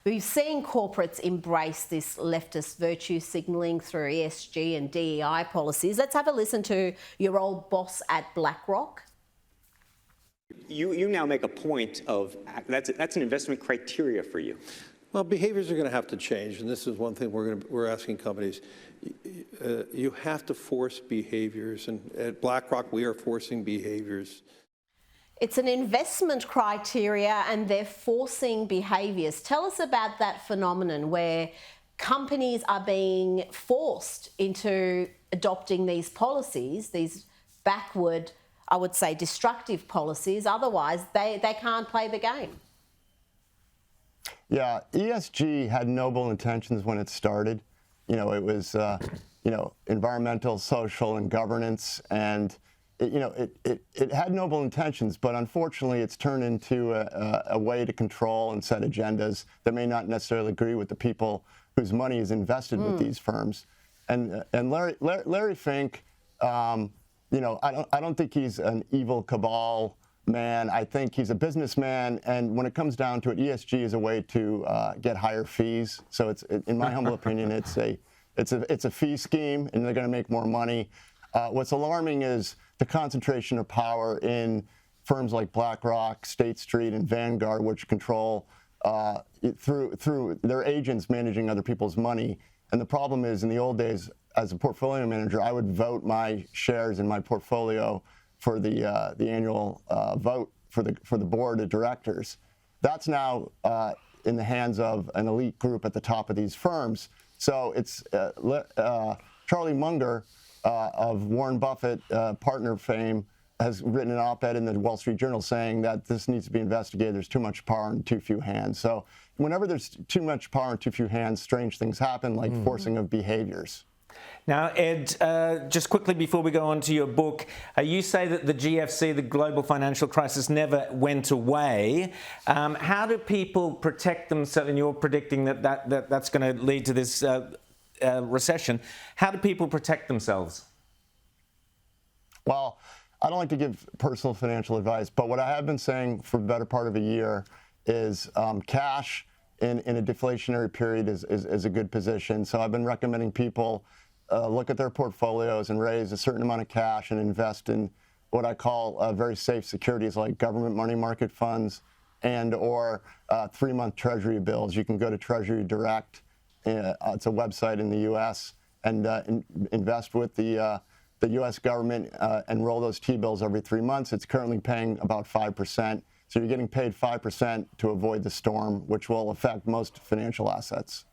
We've seen corporates embrace this leftist virtue signalling through ESG and DEI policies. Let's have a listen to your old boss at BlackRock. You now make a point of that's an investment criteria for you. Well, behaviors are going to have to change, and this is one thing we're asking companies. You have to force behaviors, and at BlackRock we are forcing behaviors. It's an investment criteria and they're forcing behaviours. Tell us about that phenomenon where companies are being forced into adopting these policies, these backward, I would say, destructive policies. Otherwise, they can't play the game. Yeah, ESG had noble intentions when it started. You know, it was, environmental, social, and governance, and it had noble intentions, but unfortunately it's turned into a way to control and set agendas that may not necessarily agree with the people whose money is invested with these firms. And Larry Fink, I don't think he's an evil cabal man. I think he's a businessman, and when it comes down to it, ESG is a way to get higher fees. So in my humble opinion, it's a fee scheme, and they're going to make more money. What's alarming is the concentration of power in firms like BlackRock, State Street, and Vanguard, which control through their agents managing other people's money. And the problem is, in the old days, as a portfolio manager, I would vote my shares in my portfolio for the annual vote for the board of directors. That's now in the hands of an elite group at the top of these firms. So it's Charlie Munger of Warren Buffett partner fame has written an op-ed in the Wall Street Journal saying that this needs to be investigated. There's too much power in too few hands. So whenever there's too much power in too few hands, strange things happen, like forcing of behaviors. Now, Ed, just quickly before we go on to your book, you say that the GFC, the global financial crisis, never went away. How do people protect themselves? And you're predicting that's going to lead to this recession. How do people protect themselves? Well, I don't like to give personal financial advice, but what I have been saying for the better part of a year is cash in a deflationary period is a good position. So I've been recommending people look at their portfolios and raise a certain amount of cash and invest in what I call very safe securities like government money market funds and or 3-month Treasury bills. You can go to Treasury Direct. It's a website in the U.S. and invest with the U.S. government and roll those T-bills every 3 months. It's currently paying about 5%. So you're getting paid 5% to avoid the storm, which will affect most financial assets.